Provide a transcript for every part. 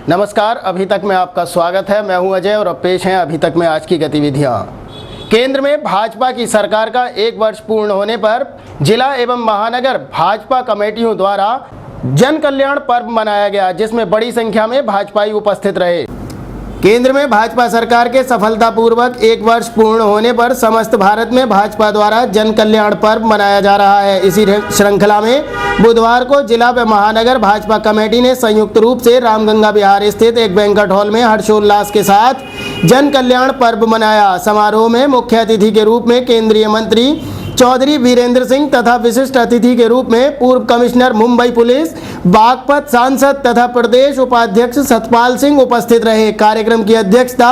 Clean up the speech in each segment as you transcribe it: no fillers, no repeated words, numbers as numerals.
नमस्कार, अभी तक में आपका स्वागत है। मैं हूं अजय और अब पेश हैं अभी तक में आज की गतिविधियां। केंद्र में भाजपा की सरकार का 1 वर्ष पूर्ण होने पर जिला एवं महानगर भाजपा कमेटियों द्वारा जन कल्याण पर्व मनाया गया, जिसमें बड़ी संख्या में भाजपाई उपस्थित रहे। केंद्र में भाजपा सरकार के सफलतापूर्वक 1 वर्ष पूर्ण होने पर समस्त भारत में भाजपा द्वारा जन कल्याण पर्व मनाया जा रहा है। इसी श्रृंखला में बुधवार को जिला व महानगर भाजपा कमेटी ने संयुक्त रूप से रामगंगा विहार स्थित एक बैंक्वेट हॉल में हर्षोल्लास के साथ जन कल्याण पर्व मनाया। समारोह में मुख्य अतिथि के रूप में केंद्रीय मंत्री चौधरी वीरेंद्र सिंह तथा विशिष्ट अतिथि के रूप में पूर्व कमिश्नर मुंबई पुलिस, बागपत सांसद तथा प्रदेश उपाध्यक्ष सतपाल सिंह उपस्थित रहे। कार्यक्रम की अध्यक्षता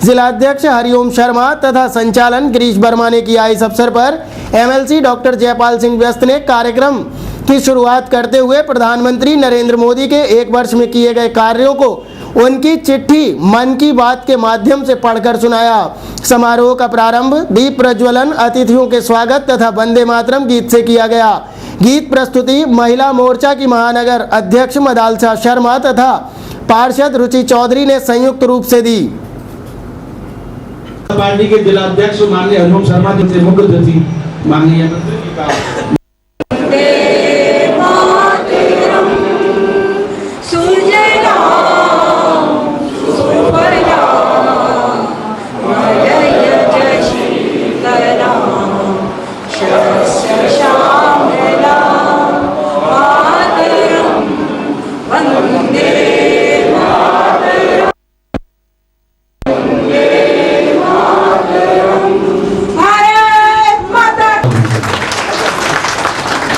जिलाध्यक्ष हरिओम शर्मा तथा संचालन गिरीश वर्मा ने किया। इस अवसर पर एमएलसी डॉक्टर जयपाल सिंह व्यस्त ने कार्यक्रम की शुरुआत करते हुए प्रधानमंत्री नरेंद्र मोदी के 1 वर्ष में किए गए कार्यों को उनकी चिट्ठी मन की बात के माध्यम से पढ़कर सुनाया। समारोह का प्रारंभ दीप प्रज्वलन, अतिथियों के स्वागत तथा वंदे मातरम गीत से किया गया। गीत प्रस्तुति महिला मोर्चा की महानगर अध्यक्ष मदालसा शर्मा तथा पार्षद रुचि चौधरी ने संयुक्त रूप से दी। पार्टी के जिलाध्यक्ष माननीय हरिओम शर्मा जी से मुख्य अतिथि माननीय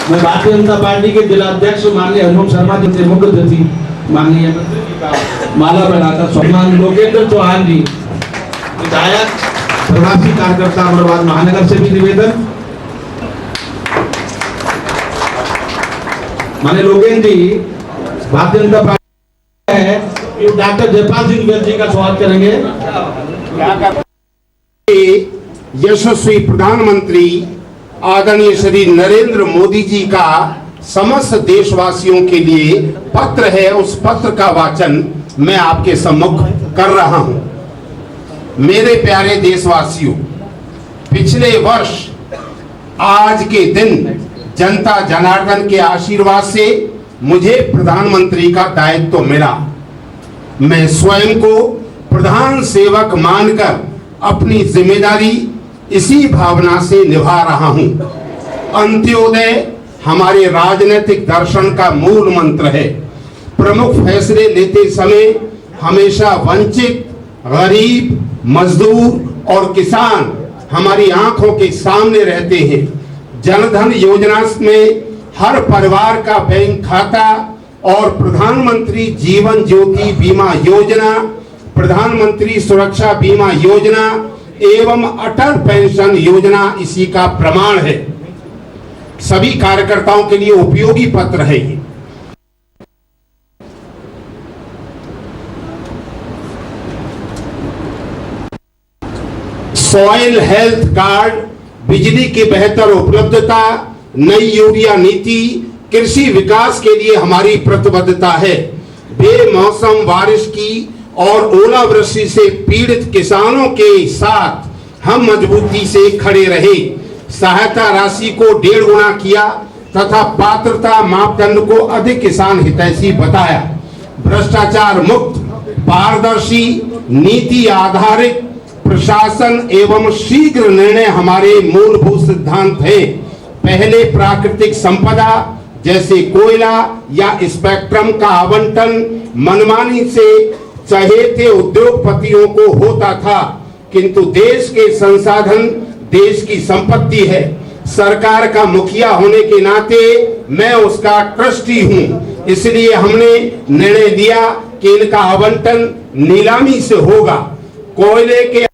मैं भारतीय जनता पार्टी के जिलाध्यक्ष माननीय हरिओम शर्मा जी से मुख्य अतिथि माननीय माला बनाकर सम्मान लोकेंद्र चौहान जी विधायक प्रवासी कार्यकर्ता अमरवाद महानगर से भी निवेदन। माननीय लोकेंद्र जी भारतीय जनता पार्टी है, डॉक्टर जयपाल सिंह जी का स्वागत करेंगे। यशस्वी प्रधानमंत्री आदरणीय श्री नरेंद्र मोदी जी का समस्त देशवासियों के लिए पत्र है, उस पत्र का वाचन मैं आपके सम्मुख कर रहा हूं। मेरे प्यारे देशवासियों, पिछले वर्ष आज के दिन जनता जनार्दन के आशीर्वाद से मुझे प्रधानमंत्री का दायित्व मिला। मैं स्वयं को प्रधान सेवक मानकर अपनी जिम्मेदारी इसी भावना से निभा रहा हूं। अंत्योदय हमारे राजनीतिक दर्शन का मूल मंत्र है। प्रमुख फैसले लेते समय हमेशा वंचित, गरीब, मजदूर और किसान हमारी आंखों के सामने रहते हैं। जनधन योजना में हर परिवार का बैंक खाता और प्रधानमंत्री जीवन ज्योति बीमा योजना, प्रधानमंत्री सुरक्षा बीमा योजना एवं अटल पेंशन योजना इसी का प्रमाण है। सभी कार्यकर्ताओं के लिए उपयोगी पत्र है ये। सॉइल हेल्थ कार्ड, बिजली की बेहतर उपलब्धता, नई यूरिया नीति, कृषि विकास के लिए हमारी प्रतिबद्धता है। बेमौसम बारिश की और ओलावृष्टि से पीड़ित किसानों के साथ हम मजबूती से खड़े रहे। सहायता राशि को 1.5 गुना किया तथा पात्रता मापदंड को अधिक किसान हितैषी बताया। भ्रष्टाचार मुक्त, पारदर्शी, नीति आधारित प्रशासन एवं शीघ्र निर्णय हमारे मूलभूत सिद्धांत हैं। पहले प्राकृतिक संपदा जैसे कोयला या स्पेक्ट्रम का आवंटन मनमानी से चहेते उद्योगपतियों को होता था, किंतु देश के संसाधन देश की संपत्ति है। सरकार का मुखिया होने के नाते मैं उसका ट्रस्टी हूं, इसलिए हमने निर्णय दिया कि इनका आवंटन नीलामी से होगा। कोयले के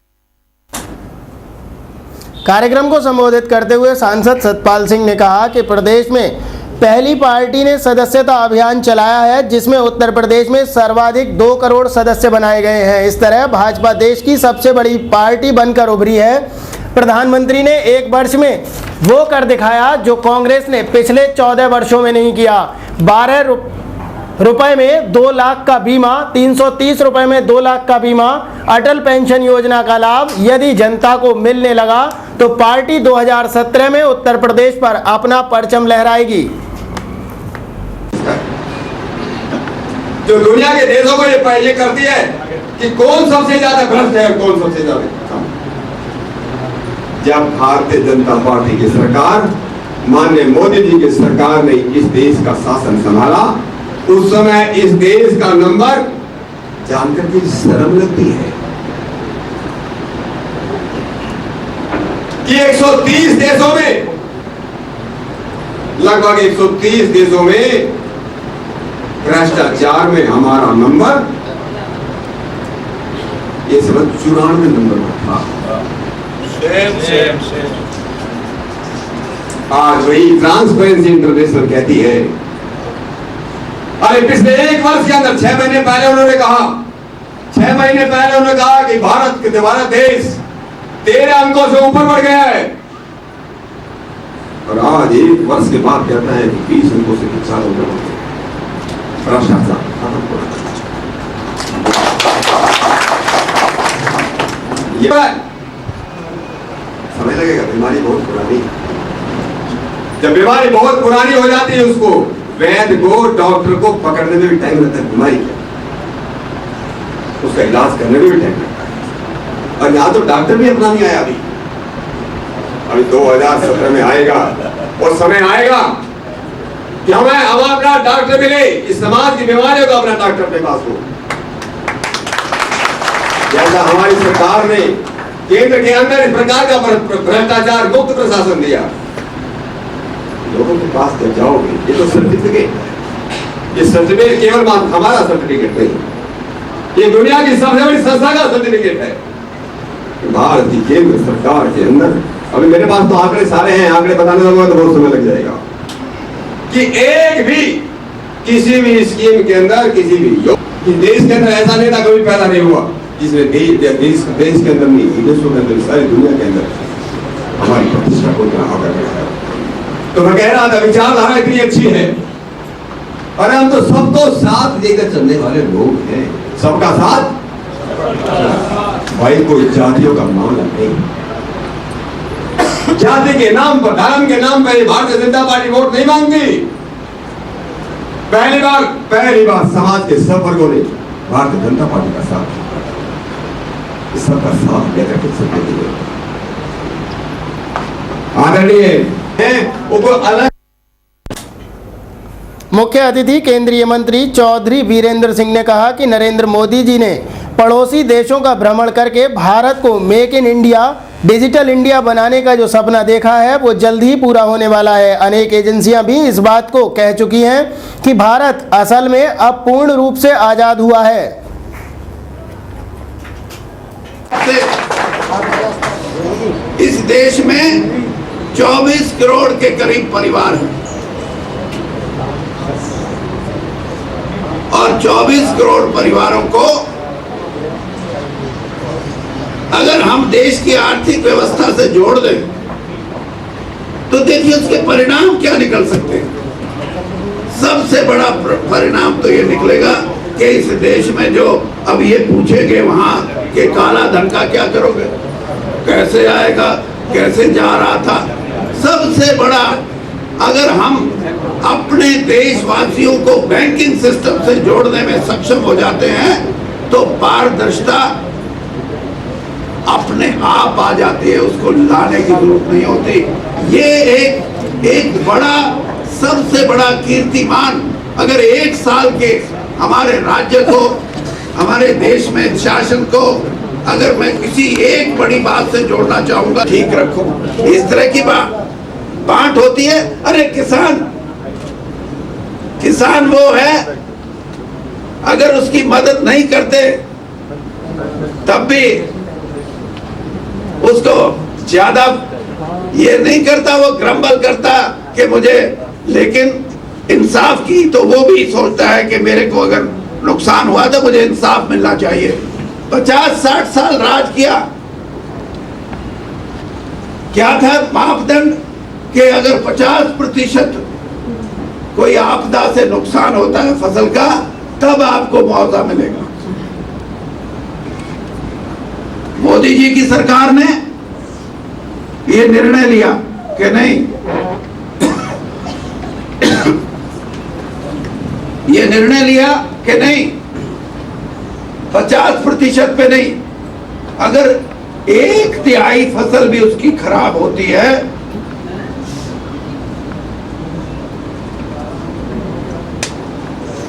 कार्यक्रम को संबोधित करते हुए सांसद सतपाल सिंह ने कहा कि प्रदेश में पहली पार्टी ने सदस्यता अभियान चलाया है, जिसमें उत्तर प्रदेश में सर्वाधिक 2 करोड़ सदस्य बनाए गए हैं। इस तरह भाजपा देश की सबसे बड़ी पार्टी बनकर उभरी है। प्रधानमंत्री ने 1 वर्ष में वो कर दिखाया जो कांग्रेस ने पिछले 14 वर्षों में नहीं किया। 12 रुपए में 2 लाख का बीमा, 330 रुपए में 2 लाख का बीमा, अटल पेंशन योजना का लाभ यदि जनता को मिलने लगा तो पार्टी 2017 में उत्तर प्रदेश पर अपना परचम लहराएगी। जो दुनिया के देशों को ये करती है कि कौन सबसे ज्यादा भ्रष्ट है और कौन सबसे ज्यादा। जब भारतीय जनता पार्टी की सरकार, माननीय मोदी जी की सरकार ने इस देश का शासन संभाला, उस समय इस देश का नंबर जानकर के शर्म लगती है कि 130 देशों में, लगभग 130 देशों में भ्रष्टाचार में हमारा नंबर ये सब 94 नंबर पर था। आज वही ट्रांसपेरेंसी इंटरनेशनल कहती है, अरे पिछले 1 वर्ष के अंदर 6 महीने पहले उन्होंने कहा कि भारत देश 13 अंकों से ऊपर बढ़ गया है, और आज 1 वर्ष के बाद कहता है कि 20 अंकों से 4 ऊपर बढ़ गया। भ्रष्टाचार खत्म हो रहा है। समय लगेगा, बीमारी बहुत पुरानी है। जब बीमारी बहुत पुरानी हो जाती है, उसको वैद्य को, डॉक्टर को पकड़ने में भी टाइम लगता है। बीमारी क्या, उसका इलाज करने में भी टाइम लगता है। और यहाँ तो डॉक्टर भी अपना नहीं आया अभी 2017 में आएगा, और समय आएगा कि हमें अपना डॉक्टर मिले, इस समाज की बीमारियों का अपना डॉक्टर अपने पास हो। जैसा हमारी सरकार ने केंद्र के अंदर इस प्रकार का भ्रष्टाचार मुक्त प्रशासन दिया, लोगों के पास जब जाओगे, ये तो सर्टिफिकेट, ये सर्टिफिकेट केवल हमारा सर्टिफिकेट नहीं, ये दुनिया की सबसे बड़ी संस्था का सर्टिफिकेट है। भारत की केंद्र सरकार के अंदर, अभी मेरे पास तो आंकड़े सारे हैं, आंकड़े बताने लगूंगा तो बहुत समय लग जाएगा, कि एक भी किसी भी स्कीम के अंदर, किसी भी कि देश के अंदर ऐसा नेता कभी पैदा नहीं हुआ जिसने देश के अंदर नहीं, विदेशों के अंदर, सारी दुनिया के अंदर हमारी प्रतिष्ठा को इतना आगे बढ़ाया। तो मैं कह रहा था, विचारधारा इतनी अच्छी है, और हम तो सबको साथ लेकर चलने वाले लोग हैं। सबका साथ, भाई कोई जातियों का मामला नहीं, जाति के नाम पर, धर्म के नाम पर भारतीय जनता पार्टी वोट नहीं मांगती। पहली बार समाज के सब वर्गों ने भारतीय जनता पार्टी का साथ, सबका साथ लेकर के चलते हैं। आदरणीय हैं वो अलग। मुख्य अतिथि केंद्रीय मंत्री चौधरी वीरेंद्र सिंह ने कहा कि नरेंद्र मोदी जी ने पड़ोसी देशों का भ्रमण करके भारत को make in India, digital India बनाने का जो सपना देखा है वो जल्द ही पूरा होने वाला है। अनेक एजेंसियां भी इस बात को कह चुकी हैं कि भारत असल में अब पूर्ण रूप से आज़ाद हुआ है। इस देश में 24 करोड़ के करीब परिवार हैं, और 24 करोड़ परिवारों को अगर हम देश की आर्थिक व्यवस्था से जोड़ दें तो देखिए उसके परिणाम क्या निकल सकते हैं। सबसे बड़ा परिणाम तो ये निकलेगा कि इस देश में जो अब ये पूछेंगे वहां के काला धन का क्या करोगे, कैसे आएगा, कैसे जा रहा था, सबसे बड़ा अगर हम अपने देशवासियों को बैंकिंग सिस्टम से जोड़ने में सक्षम हो जाते हैं तो पारदर्शिता अपने आप आ जाती है, उसको लाने की जरूरत नहीं होती। ये एक बड़ा, सबसे बड़ा कीर्तिमान अगर 1 साल के हमारे राज्य को, हमारे देश में शासन को अगर मैं किसी एक बड़ी बात से जोड़ना चाहूंगा, ठीक रखो। इस तरह की बात होती है, अरे किसान वो है, अगर उसकी मदद नहीं करते तब भी उसको ज्यादा ये नहीं करता, वो ग्रम्बल करता कि मुझे, लेकिन इंसाफ की तो वो भी सोचता है कि मेरे को अगर नुकसान हुआ तो मुझे इंसाफ मिलना चाहिए। 50-60 साल राज किया, क्या था मापदंड कि अगर 50% कोई आपदा से नुकसान होता है फसल का, तब आपको मुआवजा मिलेगा। मोदी जी की सरकार ने ये निर्णय लिया कि नहीं, ये निर्णय लिया कि नहीं 50% पे नहीं, अगर 1/3 फसल भी उसकी खराब होती है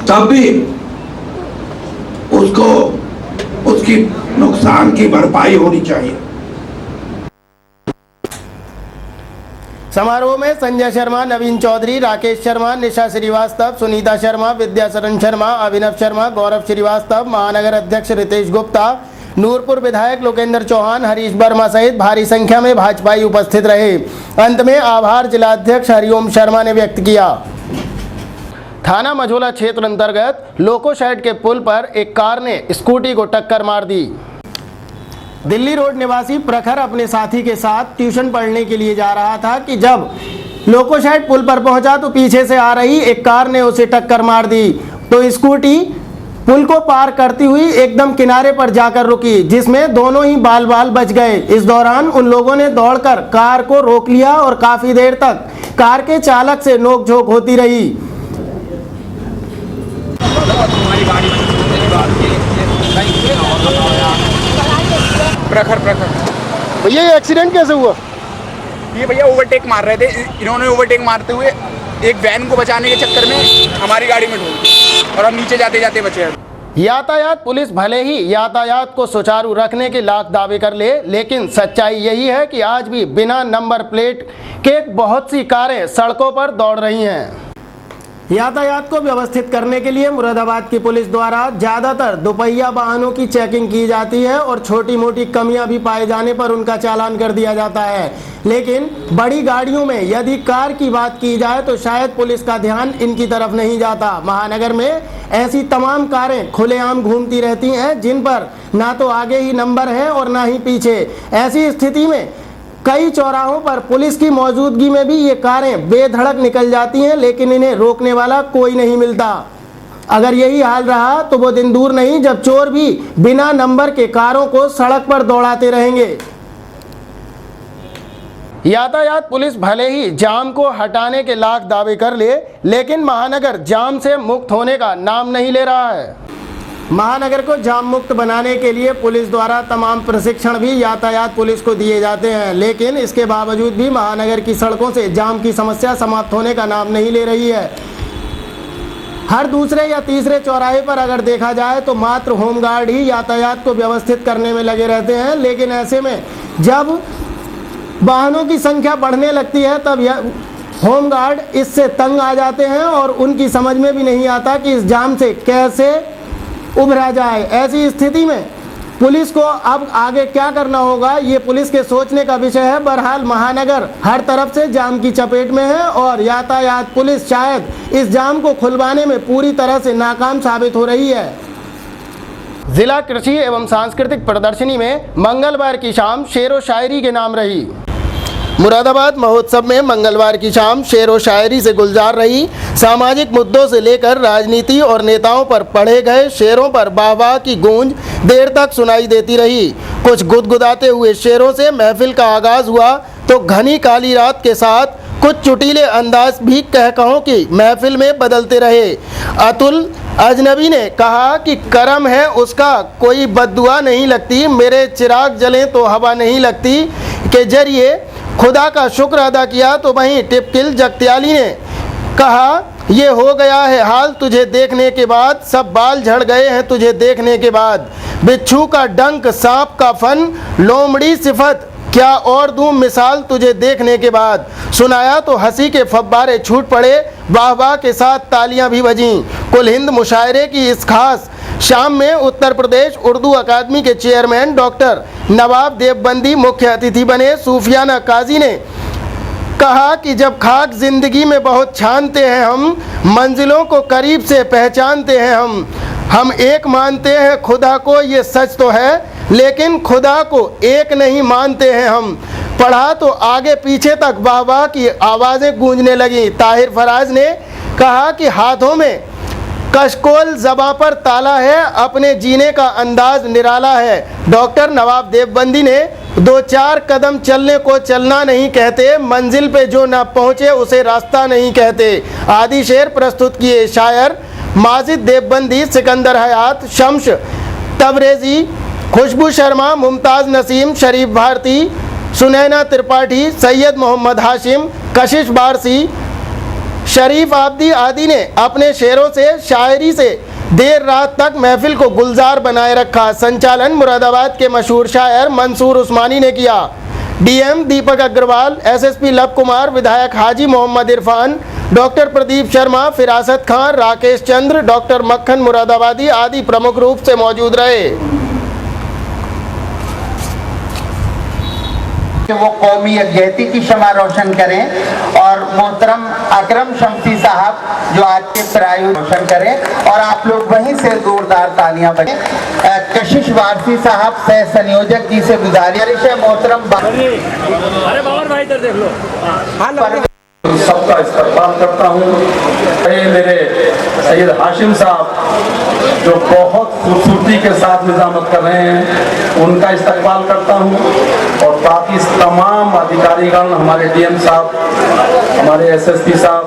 तब भी उसको उसकी नुकसान की भरपाई होनी चाहिए। समारोह में संजय शर्मा, नवीन चौधरी, राकेश शर्मा, निशा श्रीवास्तव, सुनीता शर्मा, विद्याशरण शर्मा, अभिनव शर्मा, गौरव श्रीवास्तव, महानगर अध्यक्ष रितेश गुप्ता, नूरपुर विधायक लोकेंद्र चौहान, हरीश वर्मा सहित भारी संख्या में भाजपाई उपस्थित रहे। अंत में आभार जिलाध्यक्ष हरिओम शर्मा ने व्यक्त किया। थाना मझोला क्षेत्र अंतर्गत लोकोशैड के पुल पर एक कार ने स्कूटी को टक्कर मार दी। दिल्ली रोड निवासी प्रखर अपने साथी के साथ ट्यूशन पढ़ने के लिए जा रहा था कि जब लोकोशैड पुल पर पहुंचा तो पीछे से आ रही एक कार ने उसे टक्कर मार दी, तो स्कूटी पुल को पार करती हुई एकदम किनारे पर जाकर रुकी, जिसमें दोनों ही बाल बाल बच गए। इस दौरान उन लोगों ने दौड़कर कार को रोक लिया और काफी देर तक कार के चालक से नोकझोंक होती रही। प्रखर भैया ये एक्सीडेंट कैसे हुआ? ये भैया ओवरटेक मार रहे थे, इन्होंने ओवरटेक मारते हुए एक वैन को बचाने के चक्कर में हमारी गाड़ी में ठोक दी और हम नीचे जाते जाते बचे। यातायात पुलिस भले ही यातायात को सुचारू रखने के लाख दावे कर ले, लेकिन सच्चाई यही है कि आज भी बिना नंबर प्लेट के बहुत सी कारें सड़कों पर दौड़ रही हैं। यातायात को व्यवस्थित करने के लिए मुरादाबाद की पुलिस द्वारा ज़्यादातर दोपहिया वाहनों की चेकिंग की जाती है और छोटी मोटी कमियां भी पाए जाने पर उनका चालान कर दिया जाता है। लेकिन बड़ी गाड़ियों में यदि कार की बात की जाए तो शायद पुलिस का ध्यान इनकी तरफ नहीं जाता। महानगर में ऐसी तमाम कारें खुलेआम घूमती रहती हैं जिन पर ना तो आगे ही नंबर है और ना ही पीछे। ऐसी स्थिति में कई चौराहों पर पुलिस की मौजूदगी में भी ये कारें बेधड़क निकल जाती हैं, लेकिन इन्हें रोकने वाला कोई नहीं मिलता। अगर यही हाल रहा तो वो दिन दूर नहीं जब चोर भी बिना नंबर के कारों को सड़क पर दौड़ाते रहेंगे। यातायात पुलिस भले ही जाम को हटाने के लाख दावे कर ले, लेकिन महानगर जाम से मुक्त होने का नाम नहीं ले रहा है। महानगर को जाम मुक्त बनाने के लिए पुलिस द्वारा तमाम प्रशिक्षण भी यातायात पुलिस को दिए जाते हैं, लेकिन इसके बावजूद भी महानगर की सड़कों से जाम की समस्या समाप्त होने का नाम नहीं ले रही है। हर दूसरे या तीसरे चौराहे पर अगर देखा जाए तो मात्र होमगार्ड ही यातायात को व्यवस्थित करने में लगे रहते हैं, लेकिन ऐसे में जब वाहनों की संख्या बढ़ने लगती है तब होमगार्ड इससे तंग आ जाते हैं और उनकी समझ में भी नहीं आता कि इस जाम से कैसे उभरा जाए। ऐसी स्थिति में पुलिस को अब आगे क्या करना होगा ये पुलिस के सोचने का विषय है। बहरहाल महानगर हर तरफ से जाम की चपेट में है और यातायात पुलिस शायद इस जाम को खुलवाने में पूरी तरह से नाकाम साबित हो रही है। जिला कृषि एवं सांस्कृतिक प्रदर्शनी में मंगलवार की शाम शेरो शायरी के नाम रही। मुरादाबाद महोत्सव में मंगलवार की शाम शेरो शायरी से गुलजार रही। सामाजिक मुद्दों से लेकर राजनीति और नेताओं पर पढ़े गए शेरों पर वाह-वाह की गूंज देर तक सुनाई देती रही। कुछ गुदगुदाते हुए शेरों से महफिल का आगाज हुआ तो घनी काली रात के साथ कुछ चुटीले अंदाज भी कहकहों की महफिल में बदलते रहे। अतुल अजनबी ने कहा कि करम है उसका कोई बद्दुआ नहीं लगती, मेरे चिराग जलें तो हवा नहीं लगती के जरिए खुदा का शुक्र अदा किया। तो वहीं टिपकिल जगत्याली ने कहा ये हो गया है हाल तुझे देखने के बाद, सब बाल झड़ गए हैं तुझे देखने के बाद, बिच्छू का डंक सांप का फन लोमड़ी सिफत क्या और दूं मिसाल तुझे देखने के बाद। सुनाया तो हंसी के फव्वारे छूट पड़े, वाह वाह के साथ तालियां भी बजीं। कुल हिंद मुशायरे की इस खास शाम में उत्तर प्रदेश उर्दू अकादमी के चेयरमैन डॉक्टर नवाब देवबंदी मुख्य अतिथि बने। सूफियाना काजी ने कहा कि जब खाक जिंदगी में बहुत छानते हैं हम, मंजिलों को करीब से पहचानते हैं हम एक मानते हैं खुदा को ये सच तो है, लेकिन खुदा को एक नहीं मानते हैं हम। पढ़ा तो आगे पीछे तक वाह वाह की आवाज़ें गूंजने लगीं। ताहिर फराज ने कहा कि हाथों में कशकोल, ज़बां पर ताला है, अपने जीने का अंदाज निराला है। डॉक्टर नवाब देवबंदी ने 2-4 कदम चलने को चलना नहीं कहते, मंजिल पे जो ना पहुँचे उसे रास्ता नहीं कहते आदि शेर प्रस्तुत किए। शायर माजिद देवबंदी, सिकंदर हयात, शम्स तबरेज़ी, खुशबू शर्मा, मुमताज़ नसीम, शरीफ भारती, सुनैना त्रिपाठी, सैयद मोहम्मद हाशिम, कशिश बारसी, शरीफ आब्दी आदि ने अपने शेरों से, शायरी से देर रात तक महफिल को गुलजार बनाए रखा। संचालन मुरादाबाद के मशहूर शायर मंसूर उस्मानी ने किया। डीएम दीपक अग्रवाल, एसएसपी लव कुमार, विधायक हाजी मोहम्मद इरफान, डॉक्टर प्रदीप शर्मा, फिरासत खान, राकेश चंद्र, डॉक्टर मक्खन मुरादाबादी आदि प्रमुख रूप से मौजूद रहे। कि वो कौमी यकजहती की शमा रोशन करें और मोहतरम अकरम शम्सी साहब जो आज के प्रायोजक रोशन करें और आप लोग वहीं से जोरदार तालियां बजाएं। कशिश वारसी साहब सह संयोजक जी से गुजारिश है मोहतरम सबका इस्तकबाल करता हूँ। मेरे सैयद हाशिम साहब जो बहुत खूबसूरती के साथ निजामत कर रहे हैं, उनका इस्तकबाल करता हूँ और बाकी तमाम अधिकारीगण, हमारे डीएम साहब, हमारे एसएसपी साहब,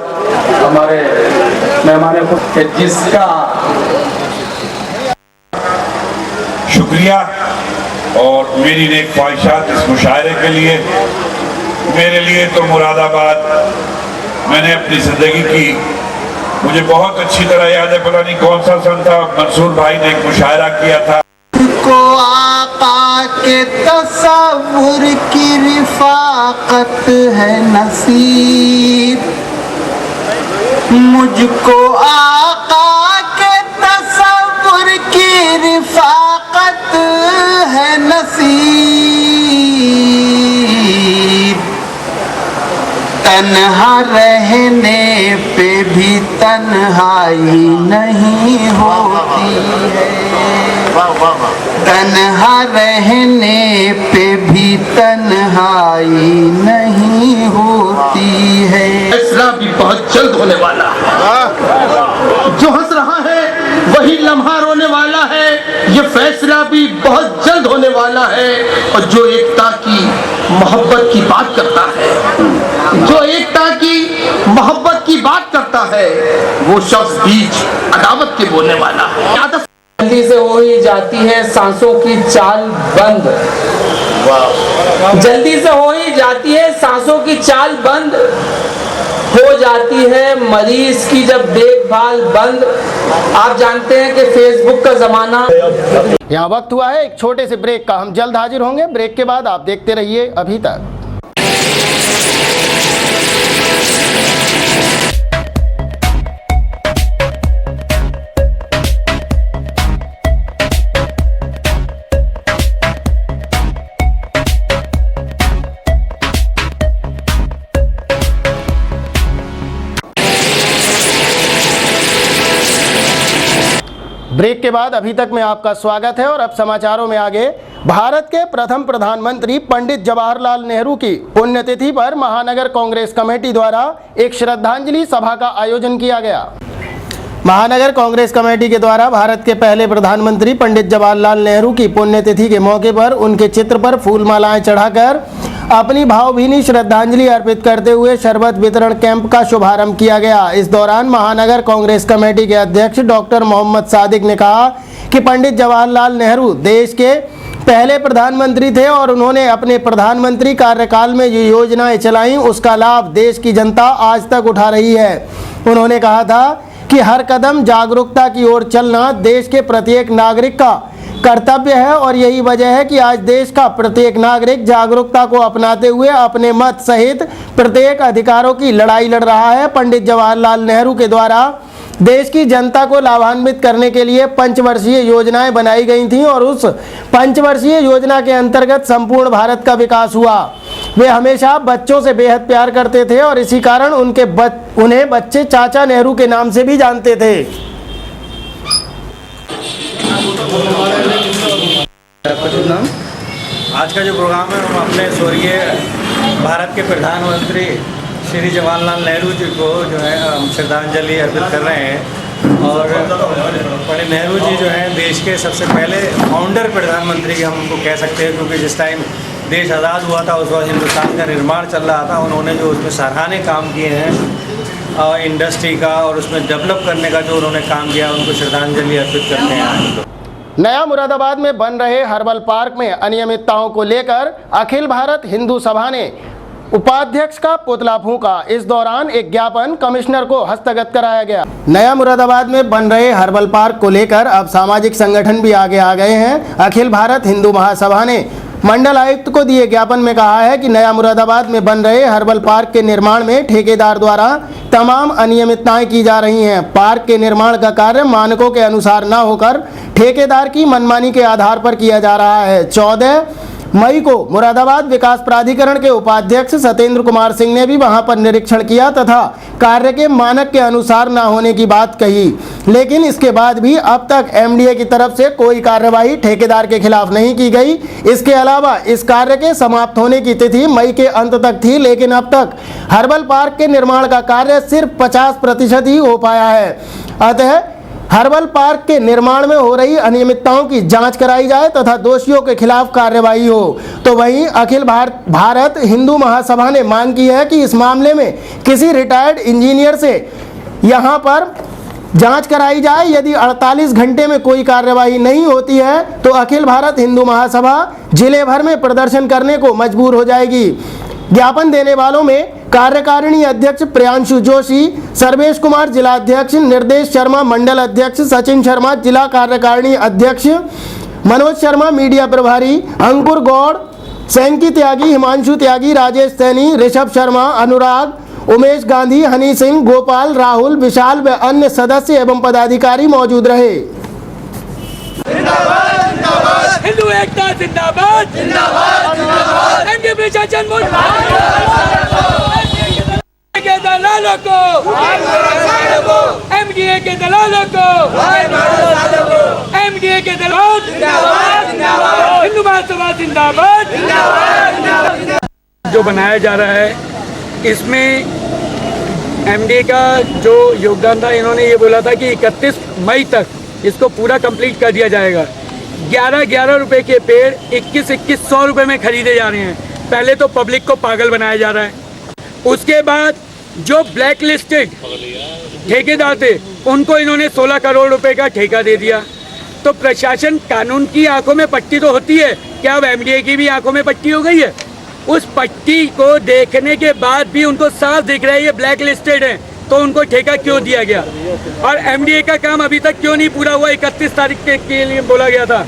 हमारे मेहमान खुद, जिसका शुक्रिया और मेरी नेक ख्वाहिशात इस मुशायरे के लिए। मेरे लिए तो मुरादाबाद मैंने अपनी जिंदगी की, मुझे बहुत अच्छी तरह याद है, पता नहीं कौन सा सन था, मंसूर भाई ने एक मुशायरा किया था। को आका के तसव्वुर की रिफाकत है नसीब, मुझको आका के तसव्वुर की रिफाकत है नसीब। तन्हा रहने पे भी तन्हाई नहीं होती है, तन्हा रहने पे भी तन्हाई नहीं होती है। फैसला भी बहुत जल्द होने वाला है। जो हंस रहा है वही लम्हा रोने वाला है। ये फैसला भी बहुत जल्द होने वाला है। और जो एकता की मोहब्बत की बात करता है, जो एकता की मोहब्बत की बात करता है, वो शख्स बीच अदावत के बोलने वाला है। जल्दी से हो ही जाती है सांसों की चाल बंद, जल्दी से हो ही जाती है सांसों की चाल बंद, हो जाती है मरीज की जब देखभाल बंद। आप जानते हैं कि फेसबुक का जमाना। यहाँ वक्त हुआ है एक छोटे से ब्रेक का, हम जल्द हाजिर होंगे। ब्रेक के बाद आप देखते रहिए अभी तक। ब्रेक के बाद अभी तक में आपका स्वागत है और अब समाचारों में आगे। भारत के प्रथम प्रधानमंत्री पंडित जवाहरलाल नेहरू की पुण्यतिथि पर महानगर कांग्रेस कमेटी द्वारा एक श्रद्धांजलि सभा का आयोजन किया गया। महानगर कांग्रेस कमेटी के द्वारा भारत के पहले प्रधानमंत्री पंडित जवाहरलाल नेहरू की पुण्यतिथि के मौके पर उनके चित्र पर फूलमालाएं चढ़ाकर अपनी भावभीनी श्रद्धांजलि अर्पित करते हुए शरबत वितरण कैंप का शुभारंभ किया गया। इस दौरान महानगर कांग्रेस कमेटी के अध्यक्ष डॉक्टर मोहम्मद सादिक ने कहा कि पंडित जवाहरलाल नेहरू देश के पहले प्रधानमंत्री थे और उन्होंने अपने प्रधानमंत्री कार्यकाल में जो योजनाएं चलाईं उसका लाभ देश की जनता आज तक उठा रही है। उन्होंने कहा था कि हर कदम जागरूकता की ओर चलना देश के प्रत्येक नागरिक का कर्तव्य है और यही वजह है कि आज देश का प्रत्येक नागरिक जागरूकता को अपनाते हुए अपने मत सहित प्रत्येक अधिकारों की लड़ाई लड़ रहा है। पंडित जवाहरलाल नेहरू के द्वारा देश की जनता को लाभान्वित करने के लिए पंचवर्षीय योजनाएं बनाई गई थीं और उस पंचवर्षीय योजना के अंतर्गत संपूर्ण भारत का विकास हुआ। वे हमेशा बच्चों से बेहद प्यार करते थे और इसी कारण उन्हें बच्चे चाचा नेहरू के नाम से भी जानते थे। आज का जो प्रोग्राम है हम अपने स्वर्गीय भारत के प्रधानमंत्री श्री जवाहरलाल नेहरू जी को जो है हम श्रद्धांजलि अर्पित कर रहे हैं। और पंडित नेहरू जी जो हैं देश के सबसे पहले फाउंडर प्रधानमंत्री हम उनको कह सकते हैं, क्योंकि जिस टाइम देश आज़ाद हुआ था उस वक्त हिंदुस्तान का निर्माण चल रहा था। उन्होंने जो उसमें सराहनीय काम किए हैं इंडस्ट्री का और उसमें डेवलप करने का जो उन्होंने काम किया, उनको श्रद्धांजलि अर्पित करते हैं। नया मुरादाबाद में बन रहे हर्बल पार्क में अनियमितताओं को लेकर अखिल भारत हिंदू सभा ने उपाध्यक्ष का पुतला फूंका। इस दौरान एक ज्ञापन कमिश्नर को हस्तगत कराया गया। नया मुरादाबाद में बन रहे हर्बल पार्क को लेकर अब सामाजिक संगठन भी आगे आ गए हैं। अखिल भारत हिंदू महासभा ने मंडल आयुक्त को दिए ज्ञापन में कहा है कि नया मुरादाबाद में बन रहे हर्बल पार्क के निर्माण में ठेकेदार द्वारा तमाम अनियमितताएं की जा रही हैं। पार्क के निर्माण का कार्य मानकों के अनुसार न होकर ठेकेदार की मनमानी के आधार पर किया जा रहा है। 14 मई को मुरादाबाद विकास प्राधिकरण के उपाध्यक्ष सत्येंद्र कुमार सिंह ने भी वहां पर निरीक्षण किया तथा कार्य के मानक के अनुसार न होने की बात कही, लेकिन इसके बाद भी अब तक एमडीए की तरफ से कोई कार्यवाही ठेकेदार के खिलाफ नहीं की गई। इसके अलावा इस कार्य के समाप्त होने की तिथि मई के अंत तक थी, लेकिन अब तक हर्बल पार्क के निर्माण का कार्य सिर्फ 50% ही हो पाया है। अतः हर्बल पार्क के निर्माण में हो रही अनियमितताओं की जांच कराई जाए तथा दोषियों के खिलाफ कार्रवाई हो। तो वहीं अखिल भारत हिंदू महासभा ने मांग की है कि इस मामले में किसी रिटायर्ड इंजीनियर से यहां पर जांच कराई जाए। यदि 48 घंटे में कोई कार्रवाई नहीं होती है तो अखिल भारत हिंदू महासभा जिले भर में प्रदर्शन करने को मजबूर हो जाएगी। ज्ञापन देने वालों में कार्यकारिणी अध्यक्ष प्रियांशु जोशी, सर्वेश कुमार जिला अध्यक्ष, निर्देश शर्मा मंडल अध्यक्ष, सचिन शर्मा जिला कार्यकारिणी अध्यक्ष, मनोज शर्मा मीडिया प्रभारी, अंकुर गौड़, सैंकी त्यागी, हिमांशु त्यागी, राजेश सैनी, ऋषभ शर्मा, अनुराग, उमेश गांधी, हनी सिंह, गोपाल, राहुल, विशाल व अन्य सदस्य एवं पदाधिकारी मौजूद रहे। हिंदू एकता जिंदाबाद, जिंदाबाद, एमडीए प्रशासन के दलालों को, एमडीए के दलालों को, एमडीए के दलाल जिंदाबाद, हिंदू महासभा जिंदाबाद, जो बनाया जा रहा है इसमें एमडीए का जो योगदान था, इन्होंने ये बोला था कि 31 मई तक इसको पूरा कंप्लीट कर दिया जाएगा। 11 रुपए के पेड़ 2100 रुपए में खरीदे जा रहे हैं। पहले तो पब्लिक को पागल बनाया जा रहा है। उसके बाद जो ब्लैक लिस्टेड ठेकेदार थे उनको इन्होंने 16 करोड़ रुपए का ठेका दे दिया। तो प्रशासन कानून की आंखों में पट्टी तो होती है, क्या अब एमडीए की भी आंखों में पट्टी हो गई है? उस पट्टी को देखने के बाद भी उनको साफ दिख रहा है ये ब्लैक लिस्टेड है, तो उनको ठेका क्यों दिया गया? और एमडीए का काम अभी तक क्यों नहीं पूरा हुआ? 31 तारीख के लिए बोला गया था,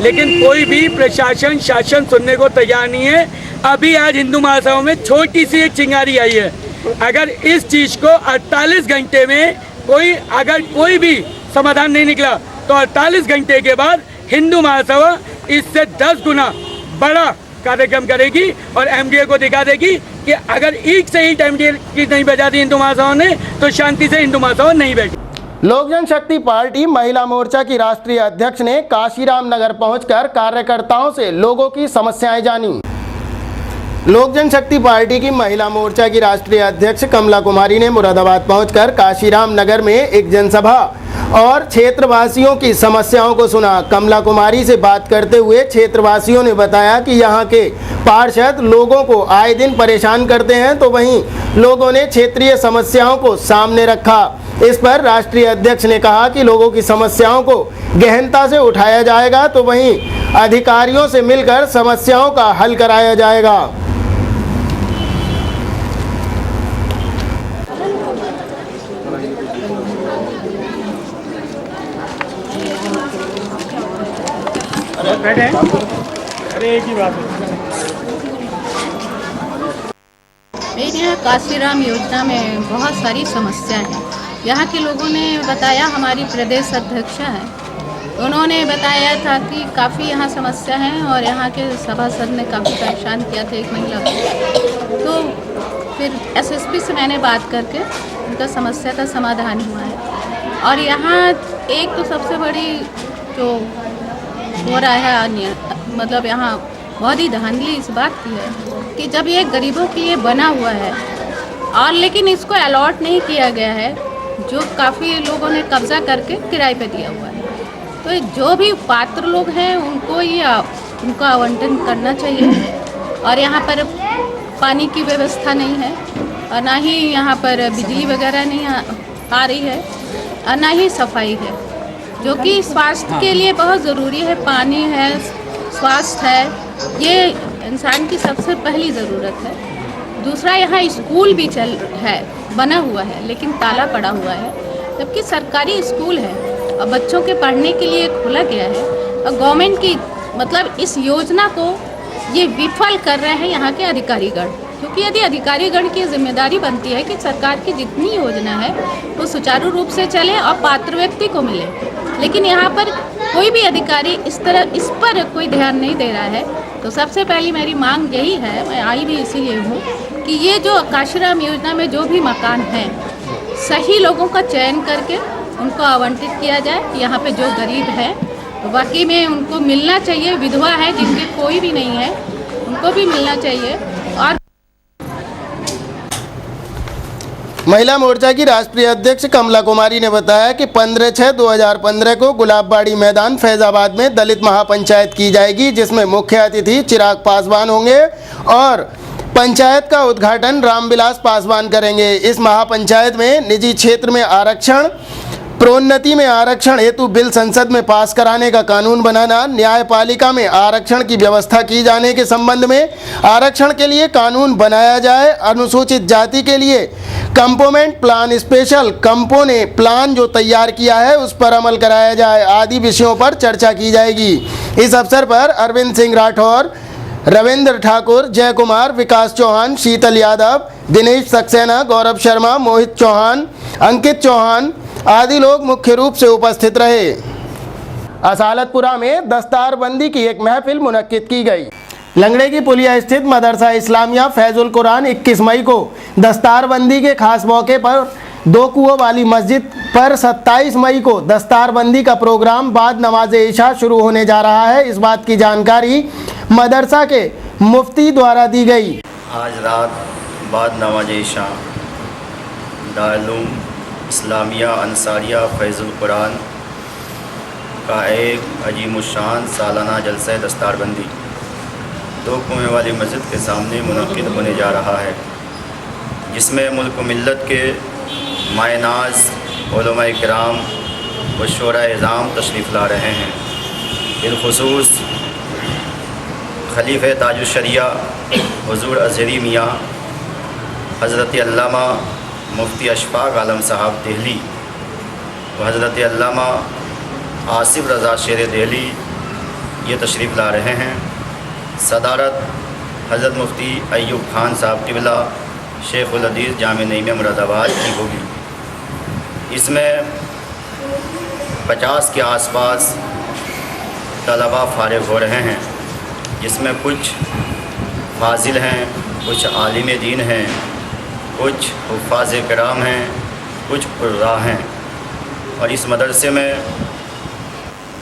लेकिन कोई भी प्रशासन शासन सुनने को तैयार नहीं है। अभी आज हिंदू महासभा में छोटी सी एक चिंगारी आई है। अगर इस चीज को 48 घंटे में अगर कोई भी समाधान नहीं निकला तो 48 घंटे के बाद हिंदू महासभा इससे 10 गुना बड़ा कार्यक्रम करेगी और एमडीए को दिखा देगी कि अगर ईंट से ईंट एमडीए की नहीं बजा दी हिंदू महासभा ने तो शांति से हिंदू महासभा नहीं बैठी। लोक जनशक्ति पार्टी महिला मोर्चा की राष्ट्रीय अध्यक्ष ने काशीराम नगर पहुंचकर कार्यकर्ताओं से लोगों की समस्याएं जानी। लोक जनशक्ति पार्टी की महिला मोर्चा की राष्ट्रीय अध्यक्ष कमला कुमारी ने मुरादाबाद पहुंचकर काशीराम नगर में एक जनसभा और क्षेत्रवासियों की समस्याओं को सुना। कमला कुमारी से बात करते हुए क्षेत्रवासियों ने बताया कि यहां के पार्षद लोगों को आए दिन परेशान करते हैं, तो वहीं लोगों ने क्षेत्रीय समस्याओं को सामने रखा। इस पर राष्ट्रीय अध्यक्ष ने कहा कि लोगों की समस्याओं को गहनता से उठाया जाएगा, तो वहीं अधिकारियों से मिलकर समस्याओं का हल कराया जाएगा। अरे एक ही बात है। मेरे यहाँ काशीराम योजना में बहुत सारी समस्याएं हैं। यहाँ के लोगों ने बताया, हमारी प्रदेश अध्यक्षा है, उन्होंने बताया था कि काफ़ी यहाँ समस्या है और यहाँ के सभासद ने काफ़ी परेशान किया था एक महिला को। तो फिर एसएसपी से मैंने बात करके उनका समस्या का समाधान हुआ है। और यहाँ एक तो सबसे बड़ी जो हो रहा है मतलब यहाँ बहुत ही धांधली इस बात की है कि जब ये गरीबों के लिए बना हुआ है और लेकिन इसको अलॉट नहीं किया गया है, जो काफ़ी लोगों ने कब्जा करके किराए पे दिया हुआ है। तो जो भी पात्र लोग हैं उनको ये उनका आवंटन करना चाहिए। और यहाँ पर पानी की व्यवस्था नहीं है और ना ही यहाँ पर बिजली वगैरह नहीं आ रही है और ना ही सफाई है, जो कि स्वास्थ्य के लिए बहुत ज़रूरी है। पानी है, स्वास्थ्य है, ये इंसान की सबसे पहली ज़रूरत है। दूसरा, यहाँ स्कूल भी बना हुआ है लेकिन ताला पड़ा हुआ है, जबकि सरकारी स्कूल है और बच्चों के पढ़ने के लिए खोला गया है। और गवर्नमेंट की मतलब इस योजना को ये विफल कर रहे हैं यहाँ के अधिकारीगण, क्योंकि यदि अधिकारीगण की जिम्मेदारी बनती है कि सरकार की जितनी योजना है वो सुचारू रूप से चले और पात्र व्यक्ति को मिले, लेकिन यहाँ पर कोई भी अधिकारी इस पर कोई ध्यान नहीं दे रहा है। तो सबसे पहली मेरी मांग यही है, मैं आई भी इसीलिए हूँ, कि ये जो काशीराम योजना में जो भी मकान हैं सही लोगों का चयन करके उनको आवंटित किया जाए। यहाँ पे जो गरीब हैं तो वाकई में उनको मिलना चाहिए, विधवा है जिनके कोई भी नहीं है उनको भी मिलना चाहिए। और महिला मोर्चा की राष्ट्रीय अध्यक्ष कमला कुमारी ने बताया कि 15/6/2015 को गुलाबबाड़ी मैदान फैजाबाद में दलित महापंचायत की जाएगी, जिसमें मुख्य अतिथि चिराग पासवान होंगे और पंचायत का उद्घाटन रामविलास पासवान करेंगे। इस महापंचायत में निजी क्षेत्र में आरक्षण, प्रोन्नति में आरक्षण हेतु बिल संसद में पास कराने का कानून बनाना, न्यायपालिका में आरक्षण की व्यवस्था की जाने के संबंध में आरक्षण के लिए कानून बनाया जाए, अनुसूचित जाति के लिए component plan, special component plan जो तैयार किया है उस पर अमल कराया जाए आदि विषयों पर चर्चा की जाएगी। इस अवसर पर अरविंद सिंह राठौर, रविंद्र ठाकुर, जय कुमार, विकास चौहान, शीतल यादव, दिनेश सक्सेना, गौरव शर्मा, मोहित चौहान, अंकित चौहान आदि लोग मुख्य रूप से उपस्थित रहे। असालतपुरा में दस्तारबंदी की एक महफिल मुनक्किद की गई। लंगड़े की पुलिया स्थित मदरसा इस्लामिया फैजुल कुरान 21 मई को दस्तारबंदी के खास मौके पर दो कुओं वाली मस्जिद पर 27 मई को दस्तारबंदी का प्रोग्राम बाद नमाज इशा शुरू होने जा रहा है। इस बात की जानकारी मदरसा के मुफ्ती द्वारा दी गई। आज रात बाद नमाज इशा दारुल इस्लामिया अंसारिया फैजुल कुरान का एक अजीमुशान सालाना जलसा दस्तारबंदी दो कुएं वाली मस्जिद के सामने मुनक्किद होने जा रहा है, जिसमें मुल्क मिल्लत के मायनाज उलमाए किराम व शोरा-ए-इज़ाम तशरीफ़ ला रहे हैं। बिलखुसूस खलीफ़े ताजुश्शरिया हुज़ूर अज़हरी मियाँ हज़रत अल्लामा मुफ्ती अशफाक आलम साहब दिल्ली व हज़रत अल्लामा आसिफ रज़ा शेर दिल्ली ये तशरीफ़ ला रहे हैं। सदारत हज़रत मुफ्ती अय्यूब खान साहब क़िबला शेखुल हदीस जामे नईमिया मुरादाबाद की होगी। इसमें 50 के आसपास तलबा फारिग हो रहे हैं, जिसमें कुछ फाजिल हैं, कुछ आलिम दीन हैं, कुछ हुफ़ाज़ किराम हैं, कुछ कुर्रा हैं। और इस मदरसे में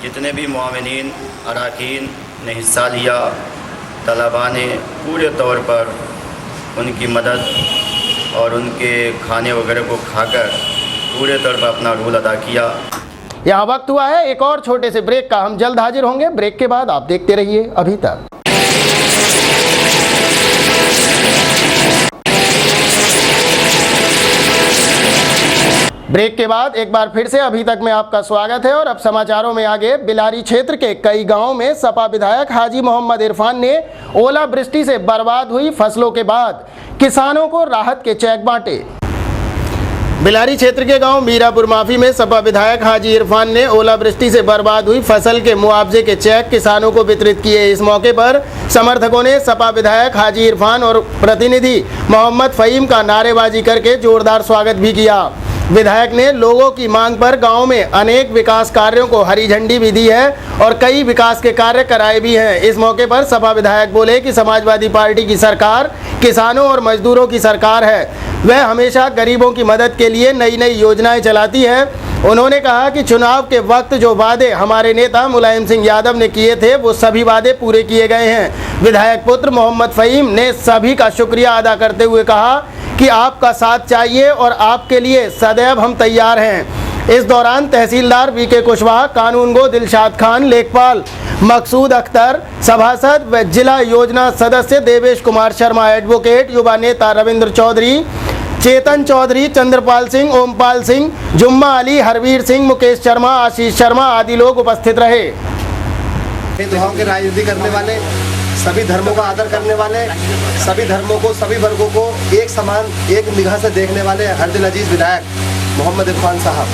जितने भी मुआविनीन अराकीन ने हिस्सा लिया, तलबा ने पूरे तौर पर उनकी मदद और उनके खाने वगैरह को खाकर पूरे तौर पर अपना रोल अदा किया। यहाँ वक्त हुआ है एक और छोटे से ब्रेक का। हम जल्द हाजिर होंगे। ब्रेक के बाद आप देखते रहिए अभी तक। ब्रेक के बाद एक बार फिर से अभी तक में आपका स्वागत है। और अब समाचारों में आगे। बिलारी क्षेत्र के कई गांवों में सपा विधायक हाजी मोहम्मद इरफान ने ओलावृष्टि से बर्बाद हुई फसलों के बाद किसानों को राहत के चेक बांटे। बिलारी क्षेत्र के गांव मीरापुर माफी में सपा विधायक हाजी इरफान ने ओलावृष्टि से बर्बाद हुई फसल के मुआवजे के चेक किसानों को वितरित किए। इस मौके पर समर्थकों ने सपा विधायक हाजी इरफान और प्रतिनिधि मोहम्मद फ़हीम का नारेबाजी करके जोरदार स्वागत भी किया। विधायक ने लोगों की मांग पर गांव में अनेक विकास कार्यों को हरी झंडी भी दी है और कई विकास के कार्य कराए भी हैं। इस मौके पर सपा विधायक बोले कि समाजवादी पार्टी की सरकार किसानों और मजदूरों की सरकार है। वह हमेशा गरीबों की मदद के लिए नई नई योजनाएं चलाती है। उन्होंने कहा कि चुनाव के वक्त जो वादे हमारे नेता मुलायम सिंह यादव ने किए थे वो सभी वादे पूरे किए गए हैं। विधायक पुत्र मोहम्मद फ़हीम ने सभी का शुक्रिया अदा करते हुए कहा कि आपका साथ चाहिए और आपके लिए सदैव हम तैयार हैं। इस दौरान तहसीलदार वीके कुशवाहा, कानूनगो दिलशाद खान, लेखपाल मकसूद अख्तर, सभासद व जिला योजना सदस्य देवेश कुमार शर्मा, एडवोकेट युवा नेता रविंद्र चौधरी, चेतन चौधरी, चंद्रपाल सिंह, ओमपाल सिंह, जुम्मा अली, हरवीर सिंह, मुकेश शर्मा, आशीष शर्मा आदि लोग उपस्थित रहे। भेदभाव की राजनीति करने वाले, सभी धर्मों का आदर करने वाले, सभी धर्मों को, सभी वर्गों को एक समान, एक निगाह से देखने वाले हर दिल अजीज विधायक मोहम्मद इरफान साहब,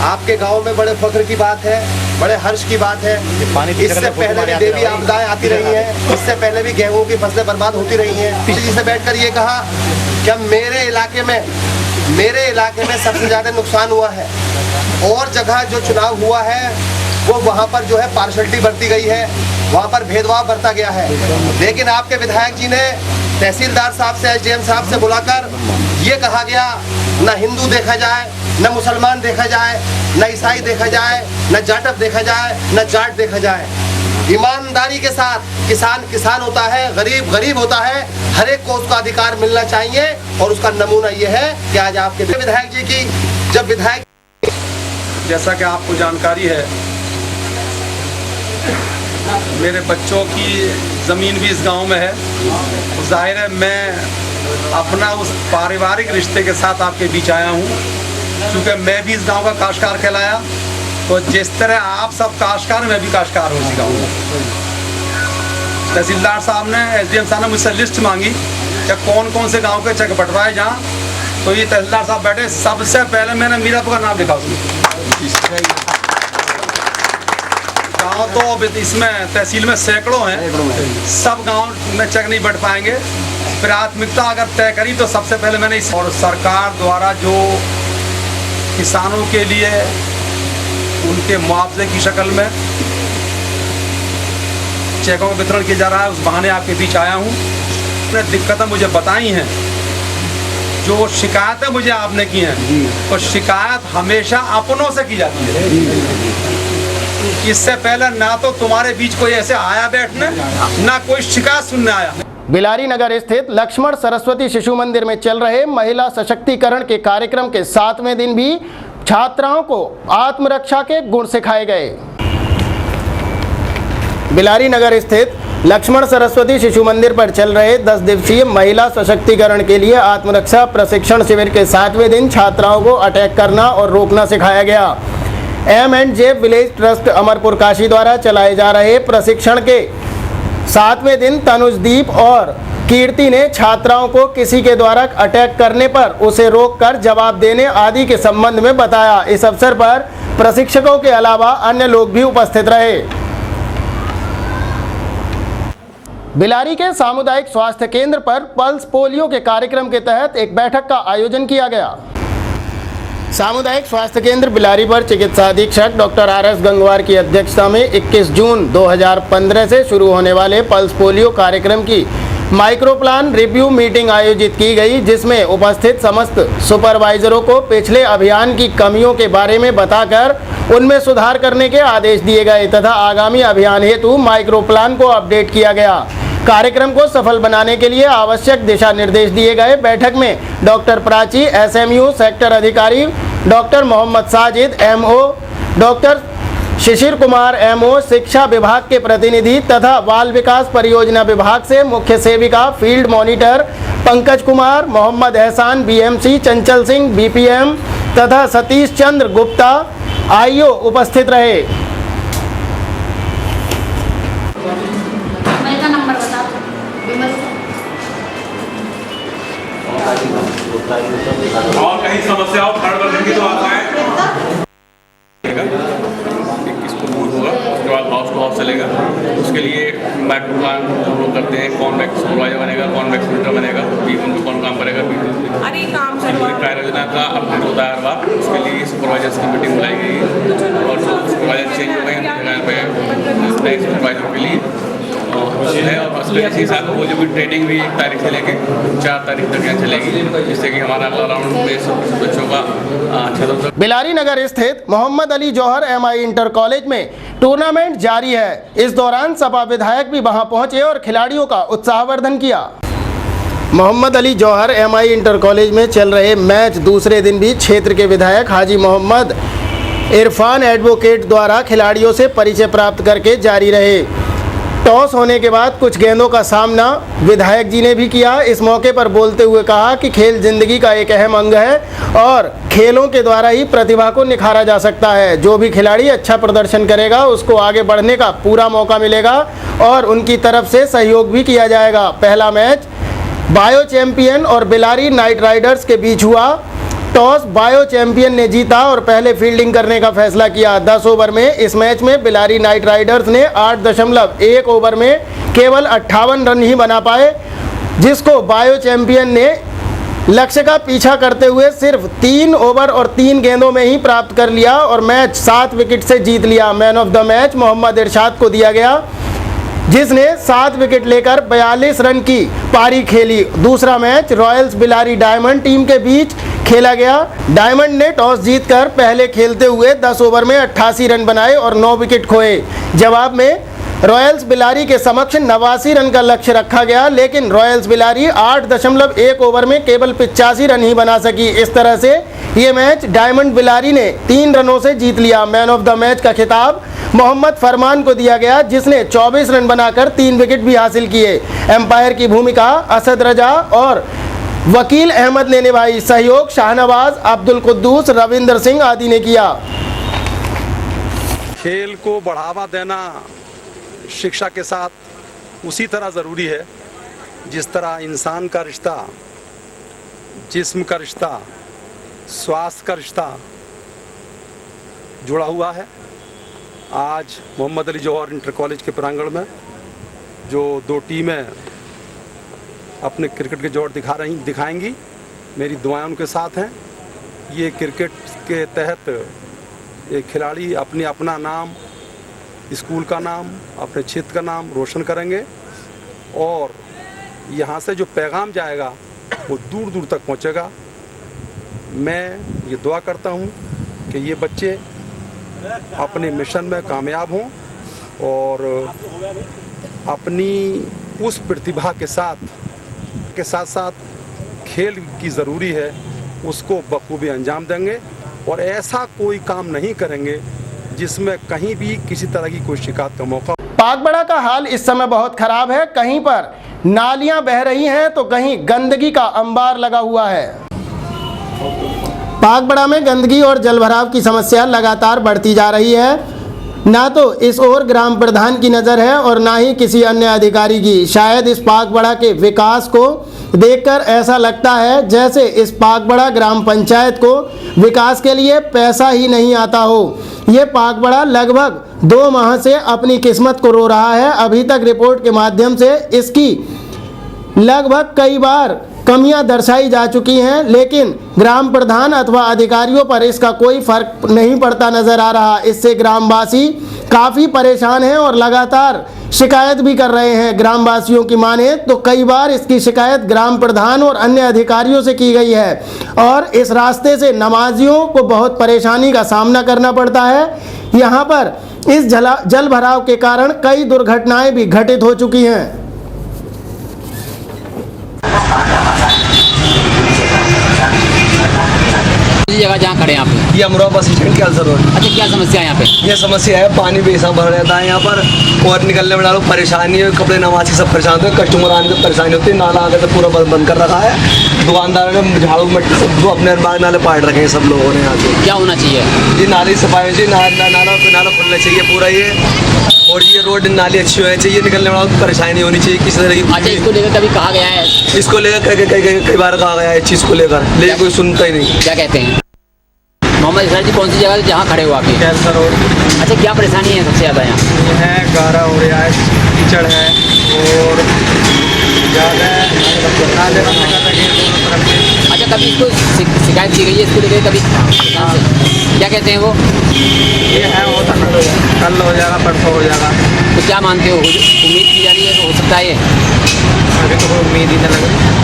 आपके गांव में बड़े फख्र की बात है, बड़े हर्ष की बात है। इससे पहले भी देवी आपदाएं आती रही हैं, इससे पहले भी गेहूं की फसलें बर्बाद होती रही हैं। पिछली से बैठकर ये कहा कि मेरे इलाके में सबसे ज़्यादा नुकसान हुआ है, और जगह जो चुनाव हुआ है वो वहाँ पर जो है पार्शलिटी बरती गई है, वहाँ पर भेदभाव बरता गया है। लेकिन आपके विधायक जी ने तहसीलदार साहब से, एसडीएम साहब से बुलाकर ये कहा गया, न हिंदू देखा जाए, न मुसलमान देखा जाए, न ईसाई देखा जाए, न जाटव देखा जाए, न जाट देखा जाए। ईमानदारी के साथ किसान किसान होता है, गरीब गरीब होता है, हर एक को उसका अधिकार मिलना चाहिए। और उसका नमूना ये है कि आज आपके विधायक जी की, जब विधायक, जैसा कि आपको जानकारी है, मेरे बच्चों की ज़मीन भी इस गांव में है। जाहिर है मैं अपना उस पारिवारिक रिश्ते के साथ आपके बीच आया हूं, क्योंकि मैं भी इस गांव का काश्तकार कहलाया। तो जिस तरह आप सब काश्तकार, मैं भी काश्तकार हूँ इस गाँव में। तहसीलदार साहब ने, एसडीएम साहब ने मुझसे लिस्ट मांगी कि कौन कौन से गाँव के चेक बंटवाए जहाँ। तो ये तहसीलदार साहब बैठे, सबसे पहले मैंने मीरापुर का नाम लिखा उसमें। गाँव तो इसमें तहसील में सैकड़ों हैं, सब गांव में चेक नहीं बढ़ पाएंगे। प्राथमिकता अगर तय करी तो सबसे पहले मैंने इस, और सरकार द्वारा जो किसानों के लिए उनके मुआवजे की शक्ल में चेकों का वितरण किया जा रहा है, उस बहाने आपके बीच आया हूँ। अपने दिक्कतें मुझे बताई हैं, जो शिकायतें मुझे आपने की हैं, तो शिकायत हमेशा अपनों से की जाती है। इससे पहले ना तो तुम्हारे बीच कोई ऐसे आया बैठने, ना कोई शिकायत सुनने आया। बिलारी नगर स्थित लक्ष्मण सरस्वती शिशु मंदिर में चल रहे महिला सशक्तिकरण के कार्यक्रम के 7वें दिन भी छात्राओं को आत्मरक्षा के गुण सिखाए गए। बिलारी नगर स्थित लक्ष्मण सरस्वती शिशु मंदिर पर चल रहे 10 दिवसीय महिला सशक्तिकरण के लिए आत्मरक्षा प्रशिक्षण शिविर के 7वें दिन छात्राओं को अटैक करना और रोकना सिखाया गया। M&J village trust Amarpur Kashi द्वारा चलाए जा रहे प्रशिक्षण के 7वें दिन तनुजदीप और कीर्ति ने छात्राओं को किसी के द्वारा अटैक करने पर उसे रोककर जवाब देने आदि के संबंध में बताया। इस अवसर पर प्रशिक्षकों के अलावा अन्य लोग भी उपस्थित रहे। बिलारी के सामुदायिक स्वास्थ्य केंद्र पर पल्स पोलियो के कार्यक्रम के तहत एक बैठक का आयोजन किया गया। सामुदायिक स्वास्थ्य केंद्र बिलारी पर चिकित्सा अधीक्षक डॉक्टर RS गंगवार की अध्यक्षता में 21 जून 2015 से शुरू होने वाले पल्स पोलियो कार्यक्रम की माइक्रो प्लान रिव्यू मीटिंग आयोजित की गई, जिसमें उपस्थित समस्त सुपरवाइजरों को पिछले अभियान की कमियों के बारे में बताकर उनमें सुधार करने के आदेश दिए गए तथा आगामी अभियान हेतु माइक्रो प्लान को अपडेट किया गया। कार्यक्रम को सफल बनाने के लिए आवश्यक दिशा निर्देश दिए गए। बैठक में डॉक्टर प्राची SMU सेक्टर अधिकारी, doctor Mohammad Sajid MO, doctor Shishir Kumar MO शिक्षा विभाग के प्रतिनिधि तथा बाल विकास परियोजना विभाग से मुख्य सेविका फील्ड मॉनिटर पंकज कुमार, मोहम्मद एहसान BMC, चंचल सिंह BPM तथा सतीश चंद्र गुप्ता IO उपस्थित रहे। और कहीं समस्या हो थर्ड वर्जन की तो आप आए। इसको मूव होगा, उसके बाद हाउस टू हाउस चलेगा। उसके लिए माइक्रो प्लान जो लोग करते हैं, कॉन्वेक्स सुपरवाइजर बनेगा, कॉन्वेक्स मीटर बनेगा, P1 पे कौन काम करेगा, P2 ट्रायल योजना का अपडेट होता है हर बार। उसके लिए सुपरवाइजर्स की मीटिंग बुलाई गई है और जो सुपरवाइजर चेंज हो गए हैं पे नए सुपरवाइजर के लिए है। और इसी साथ वो जो भी ट्रेनिंग भी 1 तारीख से लेके 4 तारीख तक यहाँ चलेगी, जिससे कि हमारा अराउंड में बच्चों का अच्छा। बिलारी नगर स्थित मोहम्मद अली जौहर MI इंटर कॉलेज में टूर्नामेंट जारी है। इस दौरान सपा विधायक भी वहां पहुंचे और खिलाड़ियों का उत्साहवर्धन किया। मोहम्मद अली जौहर MI इंटर कॉलेज में चल रहे मैच दूसरे दिन भी क्षेत्र के विधायक हाजी मोहम्मद इरफान एडवोकेट द्वारा खिलाड़ियों से परिचय प्राप्त करके जारी रहे। टॉस होने के बाद कुछ गेंदों का सामना विधायक जी ने भी किया। इस मौके पर बोलते हुए कहा कि खेल जिंदगी का एक अहम अंग है और खेलों के द्वारा ही प्रतिभा को निखारा जा सकता है। जो भी खिलाड़ी अच्छा प्रदर्शन करेगा उसको आगे बढ़ने का पूरा मौका मिलेगा और उनकी तरफ से सहयोग भी किया जाएगा। पहला मैच बायो चैंपियन और बिलारी नाइट राइडर्स के बीच हुआ। टॉस बायो चैंपियन ने जीता और पहले फील्डिंग करने का फैसला किया। 10 ओवर में इस मैच में बिलारी नाइट राइडर्स ने 8.1 ओवर में केवल 58 रन ही बना पाए, जिसको बायो चैंपियन ने लक्ष्य का पीछा करते हुए सिर्फ 3 ओवर और 3 गेंदों में ही प्राप्त कर लिया और मैच 7 विकेट से जीत लिया। Man of the match Mohammad Irshad को दिया गया, जिसने 7 विकेट लेकर 42 रन की पारी खेली। दूसरा match Royals Bilari diamond team के बीच खेला गया। डायमंड ने टॉस जीतकर पहले खेलते हुए 10 ओवर में 88 रन बनाए और 9 विकेट खोए। जवाब में रॉयल्स बिलारी के समक्ष 89 रन का लक्ष्य रखा गया, लेकिन रॉयल्स बिलारी 8.1 ओवर में केवल 85 रन ही बना सकी। इस तरह से ये मैच डायमंड बिलारी ने 3 रनों से जीत लिया। मैन ऑफ द मैच का खिताब मोहम्मद फरमान को दिया गया, जिसने 24 रन बनाकर 3 विकेट भी हासिल किए। एम्पायर की भूमिका असद रजा और वकील अहमद ने निभाई। सहयोग शाहनवाज, अब्दुल कुद्दूस, रविंदर सिंह आदि ने किया। खेल को बढ़ावा देना शिक्षा के साथ उसी तरह ज़रूरी है जिस तरह इंसान का रिश्ता, जिस्म का रिश्ता, स्वास्थ्य का रिश्ता जुड़ा हुआ है। आज मोहम्मद अली जौहर इंटर कॉलेज के प्रांगण में जो 2 टीमें अपने क्रिकेट के जोर दिखाएंगी, मेरी दुआएं उनके साथ हैं। ये क्रिकेट के तहत एक खिलाड़ी अपना नाम, स्कूल का नाम, अपने क्षेत्र का नाम रोशन करेंगे और यहाँ से जो पैगाम जाएगा वो दूर दूर तक पहुँचेगा। मैं ये दुआ करता हूँ कि ये बच्चे अपने मिशन में कामयाब हों और अपनी उस प्रतिभा के साथ खेल की ज़रूरी है उसको बखूबी अंजाम देंगे और ऐसा कोई काम नहीं करेंगे जिसमें कहीं भी किसी तरह की कोई शिकायत का मौका। पागबड़ा का हाल इस समय बहुत खराब है। कहीं पर नालियां बह रही हैं तो कहीं गंदगी का अंबार लगा हुआ है। पागबड़ा में गंदगी और जलभराव की समस्या लगातार बढ़ती जा रही है। ना तो इस ओर ग्राम प्रधान की नज़र है और ना ही किसी अन्य अधिकारी की। शायद इस पागबड़ा के विकास को देखकर ऐसा लगता है जैसे इस पागबड़ा ग्राम पंचायत को विकास के लिए पैसा ही नहीं आता हो। ये पागबड़ा लगभग 2 माह से अपनी किस्मत को रो रहा है। अभी तक रिपोर्ट के माध्यम से इसकी लगभग कई बार कमियां दर्शाई जा चुकी हैं, लेकिन ग्राम प्रधान अथवा अधिकारियों पर इसका कोई फर्क नहीं पड़ता नजर आ रहा। इससे ग्रामवासी काफ़ी परेशान हैं और लगातार शिकायत भी कर रहे हैं। ग्रामवासियों की माने तो कई बार इसकी शिकायत ग्राम प्रधान और अन्य अधिकारियों से की गई है और इस रास्ते से नमाजियों को बहुत परेशानी का सामना करना पड़ता है। यहाँ पर इस जल भराव के कारण कई दुर्घटनाएं भी घटित हो चुकी हैं। जगह जहाँ खड़े हैं यहाँ पे, ये अमरोहा बस स्टैंड के अलसर रोड। अच्छा, क्या समस्या है यहाँ पे? ये समस्या है, पानी बेसा भर रहता है यहाँ पर और निकलने में लोग परेशानी है। कपड़े नवासी सब परेशान होते हैं, कस्टमर आने से परेशानी होती है। नाला आगे तो पूरा बंद कर रखा है। दुकानदार ने झाड़ू मिट्टी सब अपने बाग नाले पाट रखे हैं सब लोगों ने यहाँ से। क्या होना चाहिए? ये नाली सफाई चाहिए, नाला खुलना चाहिए पूरा ये, और ये रोड नाली अच्छी होनी चाहिए। निकलने वालों को परेशानी होनी चाहिए किसी तरह की। अच्छा, इसको लेकर कभी कहा गया है? इसको लेकर कई बार कहा गया है इस चीज़ को लेकर, लेकिन कोई सुनता ही नहीं। क्या कहते हैं? मोहम्मद इरशाद जी, कौन सी जगह जहाँ खड़े हो आपके? Cancer road. अच्छा, क्या परेशानी है सबसे ज़्यादा यहाँ? ये है गारा हो रहा है, कीचड़ है और ज़्यादा नाले बंद कर रखे हैं दोनों तरफ से। अच्छा, कभी इसको शिकायत की गई है इसको लेकर कभी? क्या कहते हैं वो? ये है होता कल हो जाएगा, परसों हो जाएगा। तो क्या मानते हो, उम्मीद की जा रही है तो हो सकता है ये? अभी तो कोई उम्मीद ही नहीं लग रही।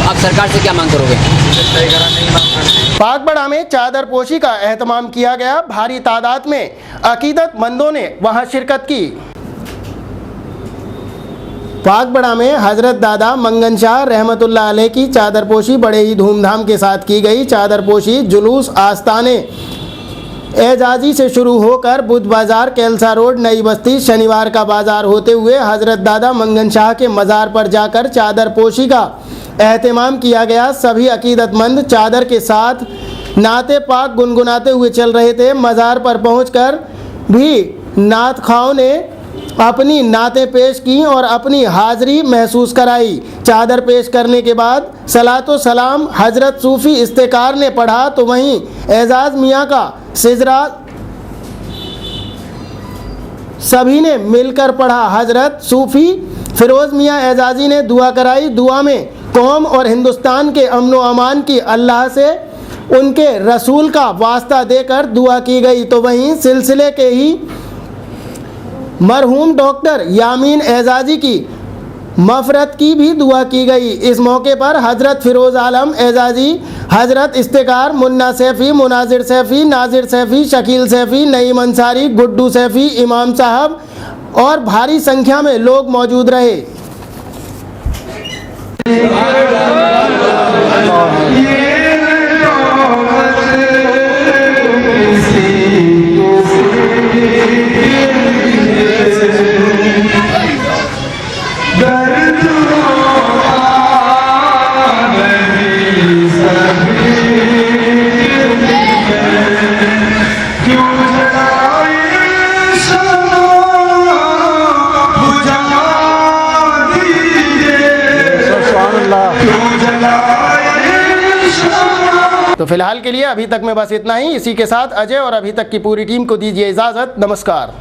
अब सरकार से क्या मांग करोगे? सही करा नहीं मांग करते। पागबड़ा में चादर पोशी का एहतमाम किया गया। भारी तादाद में अकीदतमंदों ने वहां शिरकत की। पाकबड़ा में हजरत दादा मंगन शाह रहमतुल्लाह अलैह की चादरपोशी बड़े ही धूमधाम के साथ की गई। चादरपोशी जुलूस आस्ताने एजाजी से शुरू होकर बुध बाजार, केलसा रोड, नई बस्ती, शनिवार का बाजार होते हुए हजरत दादा मंगन शाह के मज़ार पर जाकर चादरपोशी का एहतमाम किया गया। सभी अकीदतमंद चादर के साथ नाते पाक गुनगुनाते हुए चल रहे थे। मज़ार पर पहुंचकर भी नात खाओं ने अपनी नातें पेश की और अपनी हाज़री महसूस कराई। चादर पेश करने के बाद सलातो सलाम हजरत सूफ़ी इस्तेकार ने पढ़ा तो वहीं एजाज मियाँ का सिजरा सभी ने मिलकर पढ़ा। हजरत सूफ़ी फिरोज़ मियाँ एजाजी ने दुआ कराई। दुआ में कौम और हिंदुस्तान के अमन व अमान की अल्लाह से उनके रसूल का वास्ता देकर दुआ की गई। तो वहीं सिलसिले के ही मरहूम डॉक्टर यामीन एजाजी की मफरत की भी दुआ की गई। इस मौके पर हजरत फिरोज़ आलम एजाजी, हजरत इस्तेकार, मुन्ना सैफ़ी, मुनाजिर सैफ़ी, नाजिर सैफ़ी, शकील सैफ़ी, नईम अंसारी, गुड्डू सैफ़ी, इमाम साहब और भारी संख्या में लोग मौजूद रहे। तो फिलहाल के लिए अभी तक में बस इतना ही। इसी के साथ अजय और अभी तक की पूरी टीम को दीजिए इजाज़त। नमस्कार।